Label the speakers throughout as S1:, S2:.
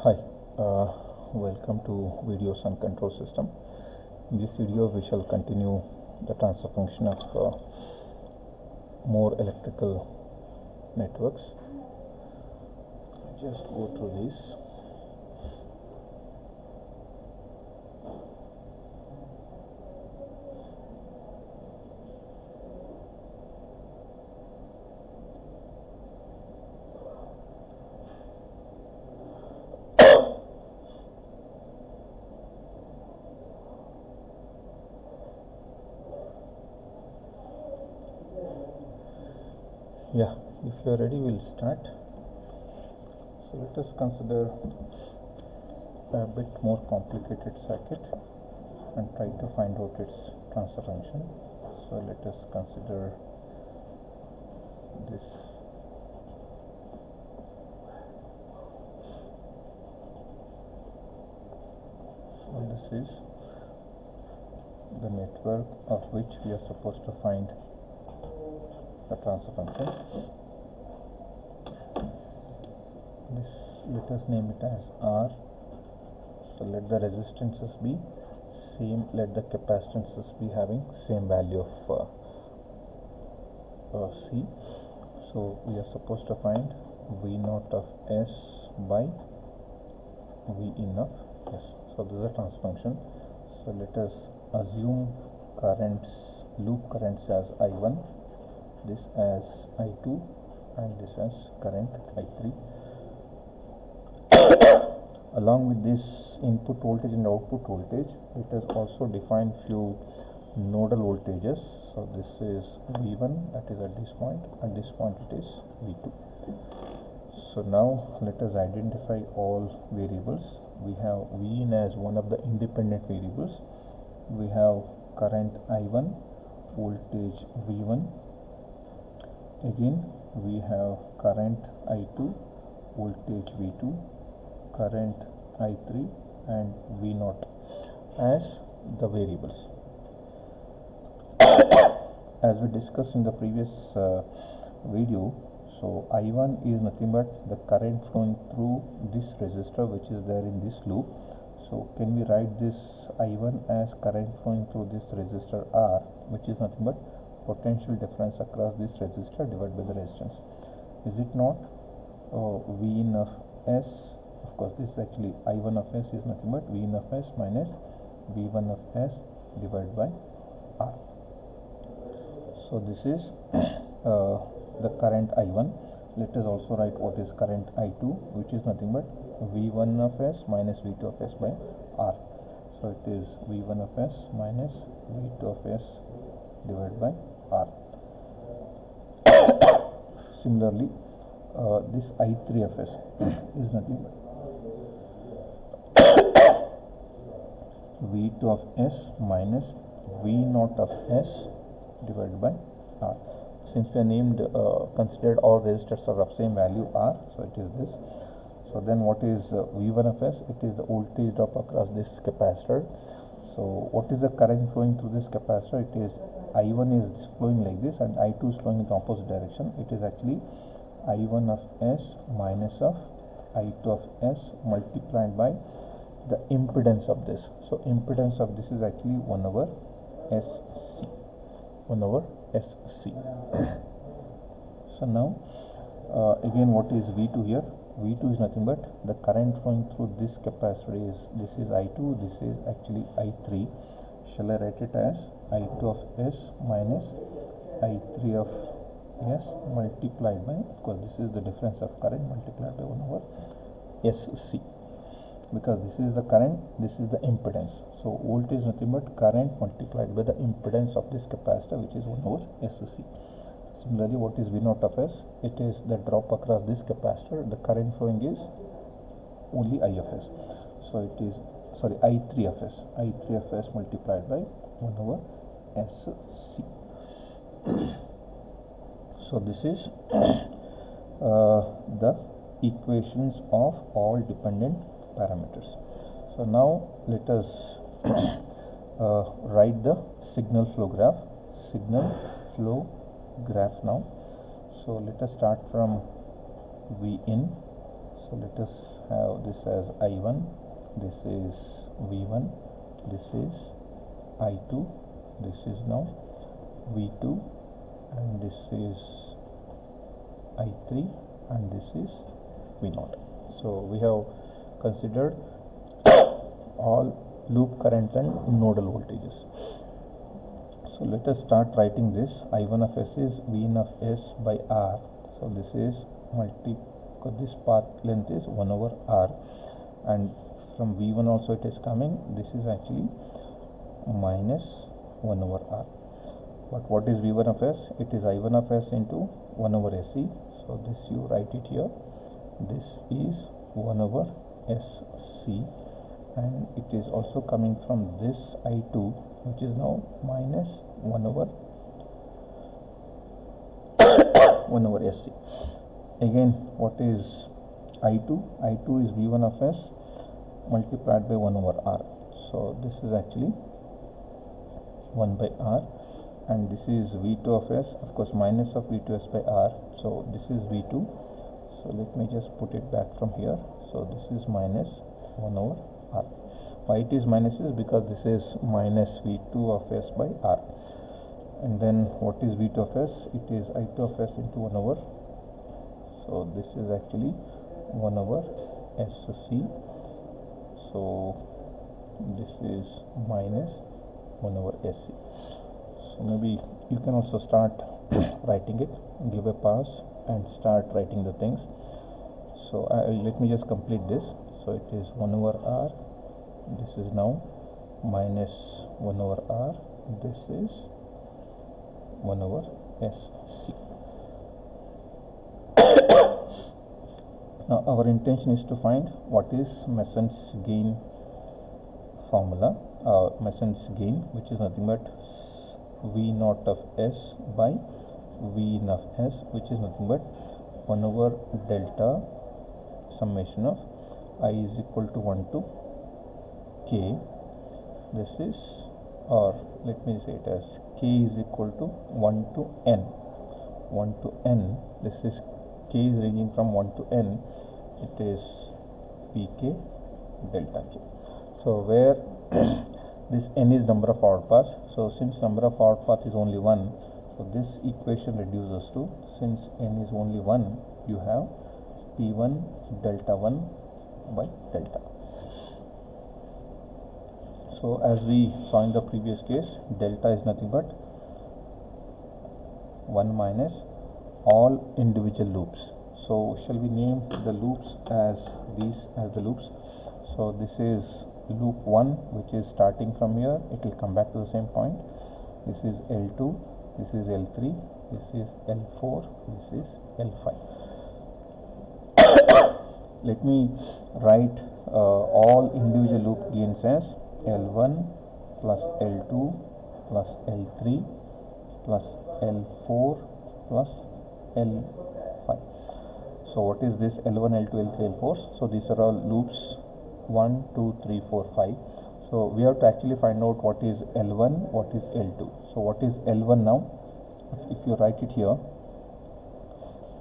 S1: Hi, welcome to Videos and Control System. In this video we shall continue the transfer function of more electrical networks. Just go through this. Yeah, if you are ready, we'll start. So let us consider a bit more complicated circuit and try to find out its transfer function. So let us consider this. So this is the network of which we are supposed to find the transfer function. This, let us name it as R. So let the resistances be same, let the capacitances be having same value of C. So we are supposed to find V naught of S by V in of S. So this is a transfer function. So let us assume currents, loop currents as I1, this as I2 and this as current I3. Along with this input voltage and output voltage, it has also defined few nodal voltages. So this is V1, that is at this point it is V2. So now let us identify all variables. We have V in as one of the independent variables. We have current I1, voltage V1. Again we have current I2, voltage V2, current I3 and V0 as the variables. As we discussed in the previous video, so I1 is nothing but the current flowing through this resistor which is there in this loop. So can we write this I1 as current flowing through this resistor R, which is nothing but potential difference across this resistor divided by the resistance. Is it not V in of S? Of course, this actually I1 of S is nothing but V in of S minus V1 of S divided by R. So this is the current I1. Let us also write what is current I2, which is nothing but V1 of S minus V2 of S by R. So it is V1 of S minus V2 of S divided by R. Similarly, this I3 of S is nothing but V2 of S minus V0 of S divided by R. Since we are named, considered all resistors are of same value R, so it is this. So then what is V1 of S? It is the voltage drop across this capacitor. So what is the current flowing through this capacitor? It is I1 is flowing like this and I2 is flowing in the opposite direction. It is actually I1 of S minus of I2 of S multiplied by the impedance of this. So impedance of this is actually 1 over SC. 1 over SC. So now again, what is V2 here? V2 is nothing but the current flowing through this capacitor is, this is I2, this is actually I3. Shall I write it as I2 of S minus I3 of S multiplied by, of course this is the difference of current multiplied by 1 over SC, because this is the current, this is the impedance. So voltage is nothing but current multiplied by the impedance of this capacitor, which is 1 over SC. Similarly, what is V0 of S? It is the drop across this capacitor. The current flowing is only I of S. So it is, sorry, I3 of S. I3 of S multiplied by 1 over SC. So this is the equations of all dependent parameters. So now let us write the signal flow graph. Signal flow graph now. So let us start from V in. So let us have this as I1, this is V1, this is I2, this is now V2, and this is I3, and this is V0. So we have considered all loop currents and nodal voltages. So let us start writing this. I1 of S is Vn of S by R. So this is this path length is 1 over R, and from V1 also it is coming. This is actually minus 1 over R. But what is V1 of S? It is I1 of S into 1 over SC. So this you write it here. This is 1 over SC, and it is also coming from this I2, which is now minus 1 over 1 over SC. Again, what is I2? I2 is V1 of S multiplied by 1 over R. So this is actually 1 by R, and this is V2 of S, of course minus of V2S by R. So this is V2. So let me just put it back from here. So this is minus 1 over R. Why it is minus is because this is minus V2 of S by R. And then what is V2 of S? It is I2 of S into 1 over. So this is actually 1 over SC. So this is minus 1 over SC. So maybe you can also start writing it, give a pass and start writing the things. So let me just complete this. So it is 1 over R, this is now minus 1 over R, this is 1 over SC. Now our intention is to find what is Mason's gain formula, Mason's gain, which is nothing but V naught of S by V in of S, which is nothing but 1 over delta summation of I is equal to 1 to K. This is, or let me say it as K is equal to 1 to N. 1 to N, this is K is ranging from 1 to N, it is Pk delta K. So where this N is number of forward paths, so since number of forward paths is only 1, so this equation reduces to, since N is only 1, you have P1 delta 1 by delta. So as we saw in the previous case, delta is nothing but 1 minus all individual loops. So shall we name the loops as these as the loops? So this is loop 1, which is starting from here, it will come back to the same point. This is L2, this is L3, this is L4, this is L5. Let me write all individual loop gains as L1 plus L2 plus L3 plus L4 plus L5. So what is this L1, L2, L3, L4? So these are all loops 1, 2, 3, 4, 5. So we have to actually find out what is L1, what is L2. So what is L1 now? If you write it here,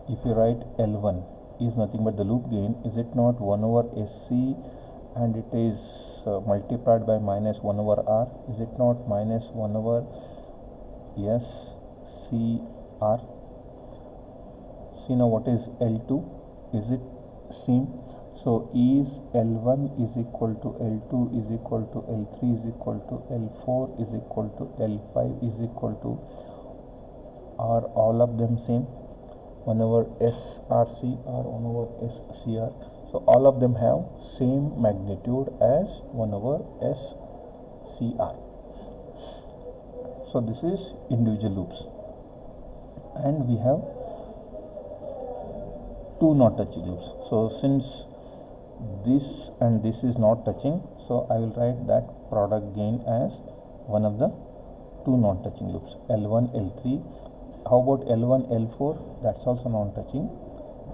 S1: if you write L1 is nothing but the loop gain, is it not 1 over SC, and it is multiplied by minus 1 over R? Is it not minus 1 over SCR? See now what is L2? Is it same? So is L1 is equal to L2 is equal to L3 is equal to L4 is equal to L5 is equal to, are all of them same? 1 over SRC or 1 over SCR. So all of them have same magnitude as 1 over SCR. So this is individual loops, and we have two not touching loops. So since this and this is not touching, so I will write that product gain as one of the two non-touching loops, L1, L3. How about L1, L4? That's also non-touching.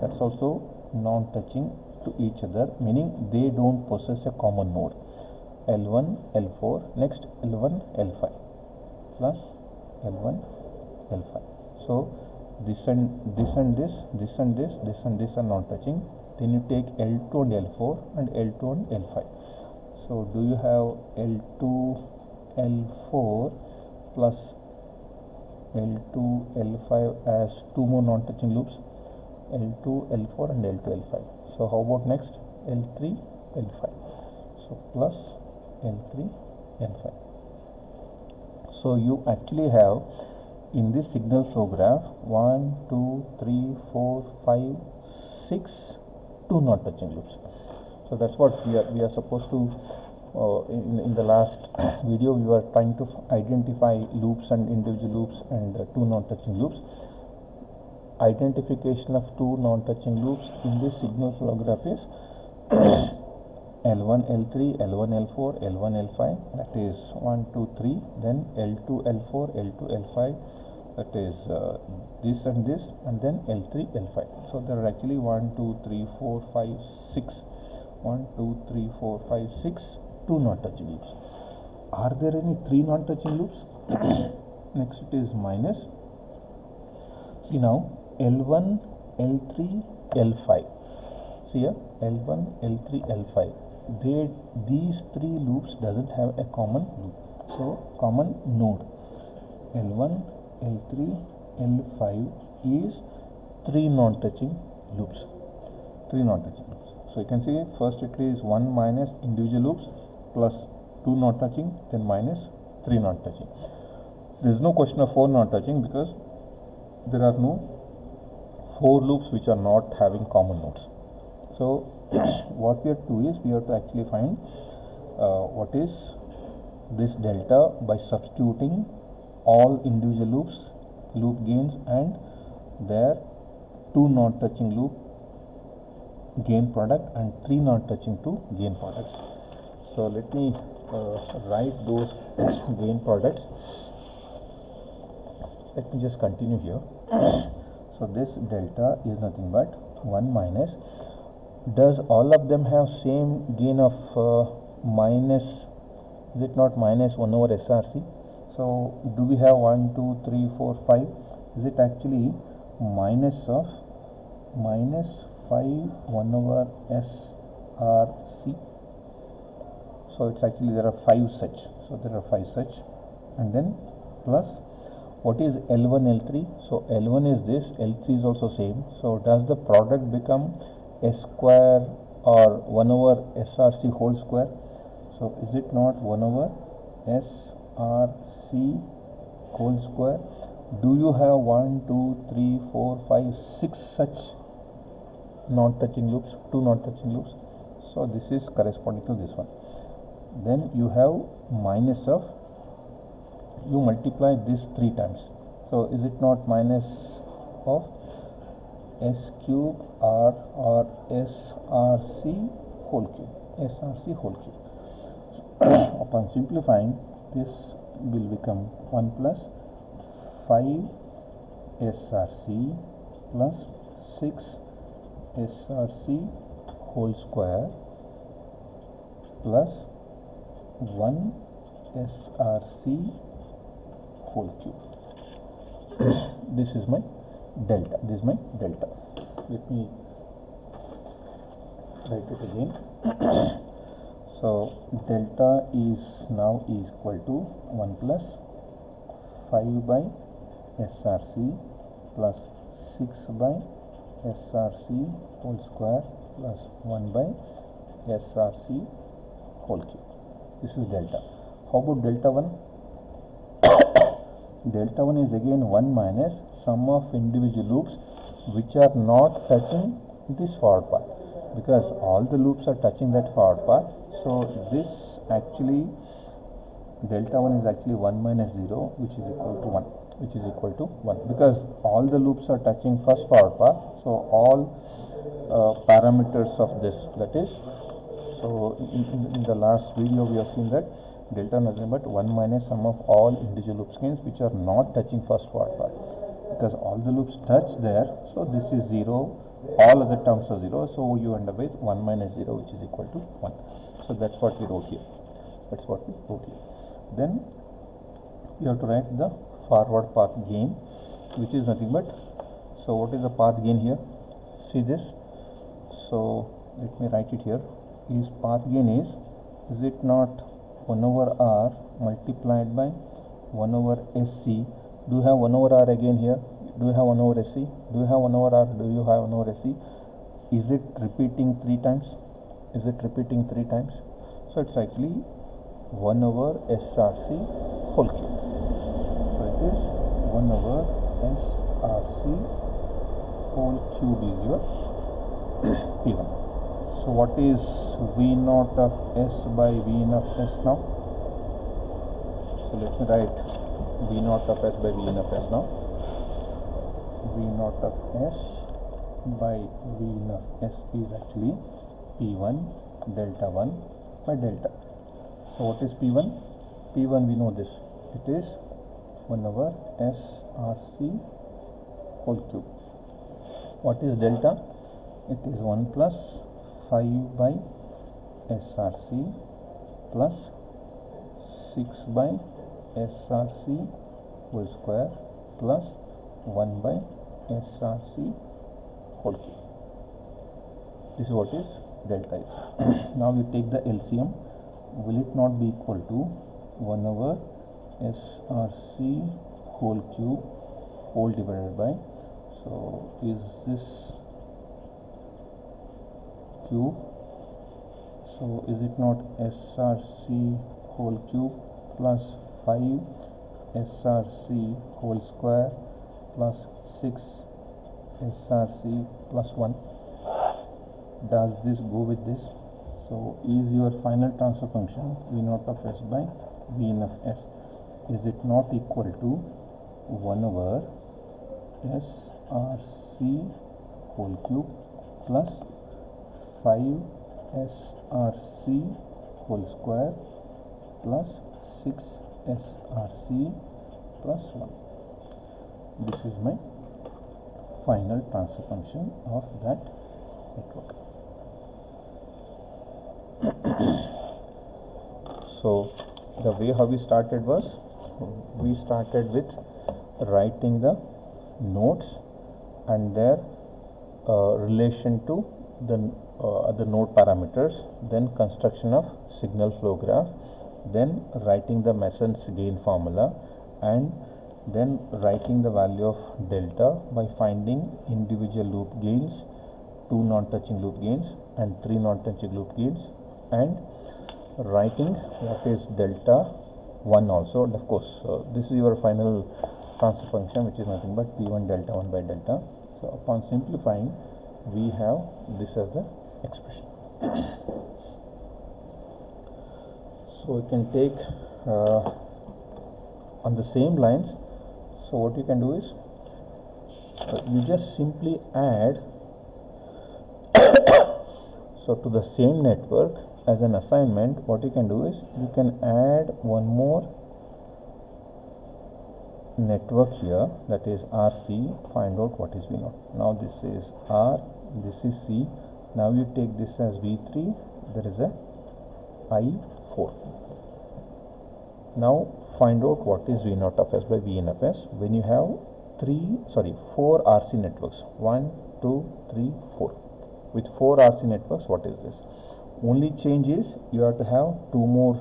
S1: That's also non-touching to each other, meaning they don't possess a common node. L1, L4, next L1, L5 plus L1, L5. So this and this, this and this, this and this, this and this are non-touching. then you take L2 and L4 and L2 and L5. So do you have L2 L4 plus L2 L5 as two more non-touching loops, L2 L4 and L2 L5. So how about next L3 L5? So plus L3 L5. So you actually have in this signal flow graph 1, 2, 3, 4, 5, 6 two non-touching loops. So that's what we are supposed to in the last video we were trying to identify loops and individual loops and two non-touching loops. Identification of two non-touching loops in this signal flow graph is L1 L3 L1 L4 L1 L5, that is 1 2 3, then L2 L4 L2 L5, that is this and this, and then L3 L5. So there are actually 1 2 3 4 5 6 1 2 3 4 5 6 two non-touching loops. Are there any three non-touching loops? Next it is minus. See now L1 L3 L5. See here L1 L3 L5. These three loops doesn't have a common loop. So common node L1 L3 L5 is three non-touching loops. Three non-touching loops. So you can see first it is 1 minus individual loops plus 2 non-touching, then minus 3 non-touching. There is no question of 4 non-touching because there are no 4 loops which are not having common nodes. So what we have to do is we have to actually find what is this delta by substituting all individual loops, loop gains, and their 2 non-touching loop gain product and 3 non-touching to gain products. So let me write those gain products. Let me just continue here. So this delta is nothing but 1 minus. Does all of them have same gain of minus? Is it not minus 1 over SRC? So do we have 1 2 3 4 5? Is it actually minus of minus 5 1 over SRC? So it's actually there are 5 such. So there are 5 such, and then plus what is L1 L3? So L1 is this, L3 is also same. So does the product become S square or 1 over SRC whole square? So is it not 1 over SRC whole square? Do you have 1 2 3 4 5 6 such non-touching loops, two non-touching loops? So this is corresponding to this one. Then you have minus of, you multiply this 3 times. So is it not minus of S cube R or SRC whole cube? SRC whole cube. So upon simplifying, this will become 1 plus 5 SRC plus 6 SRC whole square plus 1 SRC whole cube. This is my delta. This is my delta. Let me write it again. So delta is now equal to 1 plus 5 by SRC plus 6 by SRC whole square plus 1 by SRC whole cube. This is delta. How about delta 1? Delta 1 is again 1 minus sum of individual loops which are not touching this forward path, because all the loops are touching that forward path. So this actually delta 1 is actually 1 minus 0, which is equal to 1, which is equal to 1, because all the loops are touching first forward path. So all parameters of this, that is, so in the last video we have seen that delta nothing but 1 minus sum of all individual loop gains which are not touching first forward path, because all the loops touch there. So this is 0, all other terms are 0, so you end up with 1 minus 0, which is equal to 1. So that's what we wrote here. That's what we wrote here. Then you have to write the forward path gain, which is nothing but, so what is the path gain here? See this. So let me write it here. Is path gain is it not 1 over r multiplied by 1 over sc? Do you have 1 over r again here? Do you have 1 over sc? Do you have 1 over r? Do you have 1 over sc? Is it repeating 3 times? Is it repeating 3 times? So it's actually 1 over src whole cube. So it is 1 over src whole cube is your P1. So what is V naught of S by V in of S now? So let me write V naught of S by V in of S now. V naught of S by V in of S is actually P1 delta 1 by delta. So what is P1? P1 we know this. It is 1 over src whole cube. What is delta? It is 1 plus 5 by src plus 6 by src whole square plus 1 by src whole cube. This is what is delta is. Now you take the LCM. Will it not be equal to 1 over src whole cube whole divided by, so is this cube, so is it not src whole cube plus 5 src whole square plus 6 src plus 1? Does this go with this? So is your final transfer function V naught of S by V in of S, is it not equal to 1 over src whole cube plus 5 src whole square plus 6 src plus 1? This is my final transfer function of that network. So the way how we started was, we started with writing the nodes and their relation to the node parameters, then construction of signal flow graph, then writing the Mason's gain formula, and then writing the value of delta by finding individual loop gains, 2 non-touching loop gains and 3 non-touching loop gains, and writing what is delta 1 also. And of course this is your final transfer function, which is nothing but P1 delta 1 by delta. So upon simplifying, we have this as the expression. So you can take on the same lines. So what you can do is you just simply add so to the same network, as an assignment, what you can do is you can add one more network here, that is RC. Find out what is V0. Now this is R, this is C. Now you take this as V3, there is a I4. Now find out what is V0 of S by V in of S when you have 4 RC networks. 1, 2, 3, 4. With 4 RC networks, what is this? Only change is you have to have 2 more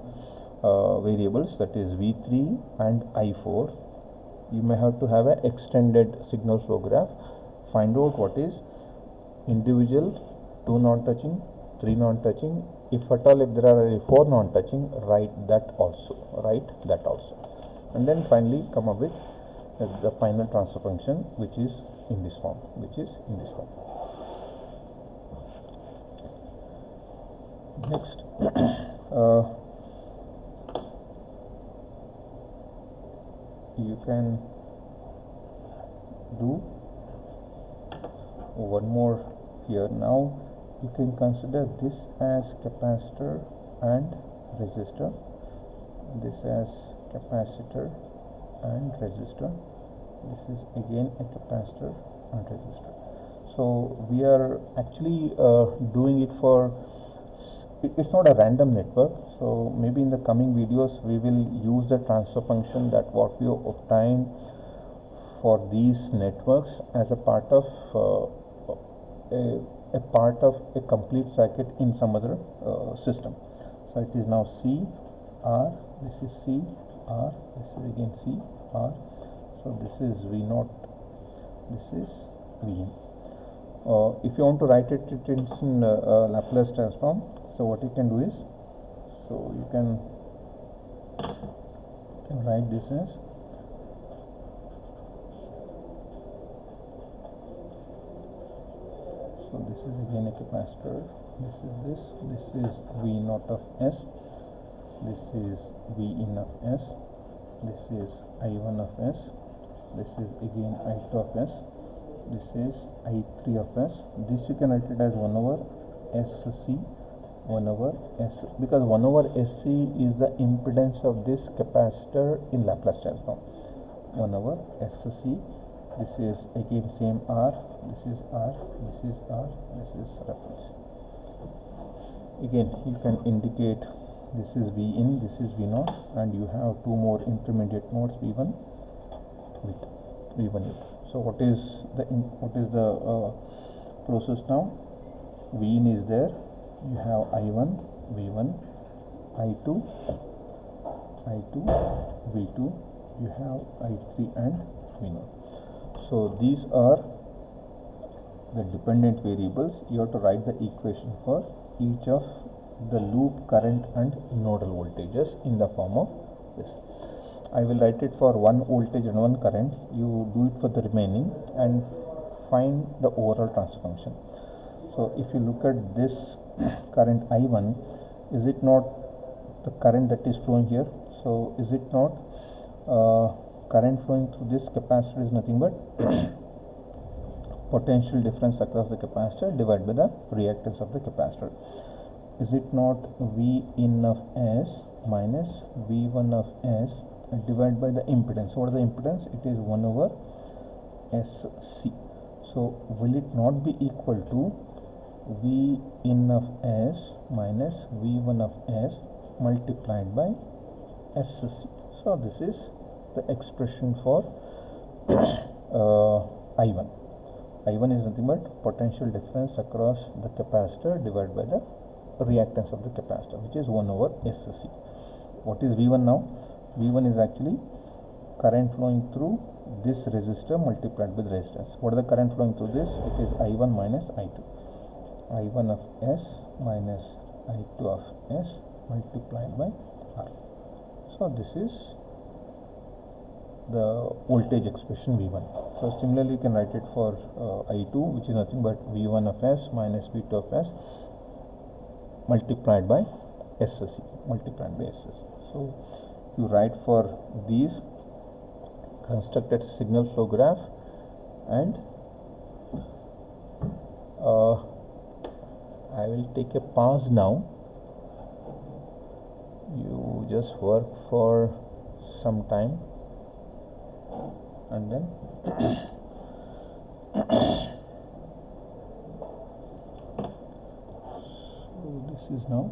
S1: variables, that is V3 and I4. You may have to have an extended signal flow graph. Find out what is individual 2 non-touching, 3 non-touching. If at all, if there are 4 non-touching, write that also. And then finally come up with the final transfer function, which is in this form. Next, you can do one more here. Now you can consider this as capacitor and resistor, this as capacitor and resistor, this is again a capacitor and resistor. So we are actually doing it for, it's not a random network. So maybe in the coming videos we will use the transfer function that what we obtained for these networks as a part of a a part of a complete circuit in some other system. So it is now C R, this is C R, this is again C R. So this is V naught, this is V in. If you want to write it in Laplace transform, so what you can do is, so you can write this as so this is again a capacitor, this is V naught of S, this is V in of S, this is I1 of S, this is again I2 of S, this is I3 of S. This you can write it as 1 over SC, 1 over S, because 1 over SC is the impedance of this capacitor in Laplace transform. 1 over SC, this is again same R, this is R, this is R, this is reference. Again you can indicate this is V in, this is V naught, and you have two more intermediate nodes, V1 with V1 with. So what is the process now? V in is there, you have I1, V1, I2, V2, you have I3 and V0. So these are the dependent variables. You have to write the equation for each of the loop current and nodal voltages in the form of this. I will write it for one voltage and one current. You do it for the remaining and find the overall transfer function. So if you look at this current I1, is it not the current that is flowing here? So is it not current flowing through this capacitor is nothing but potential difference across the capacitor divided by the reactance of the capacitor. Is it not V in of S minus V1 of S divided by the impedance? What is the impedance? It is 1 over SC. So will it not be equal to V in of S minus V1 of S multiplied by SC? So this is the expression for I1. I1 is nothing but potential difference across the capacitor divided by the reactance of the capacitor, which is 1 over SC. What is V1 now? V1 is actually current flowing through this resistor multiplied with resistance. What is the current flowing through this? It is I1 minus I2. I1 of S minus I2 of S multiplied by R. So this is the voltage expression V1. So similarly you can write it for I2, which is nothing but V1 of S minus V2 of S multiplied by SC, So you write for these, constructed signal flow graph, and I will take a pause now. You just work for some time and then so this is now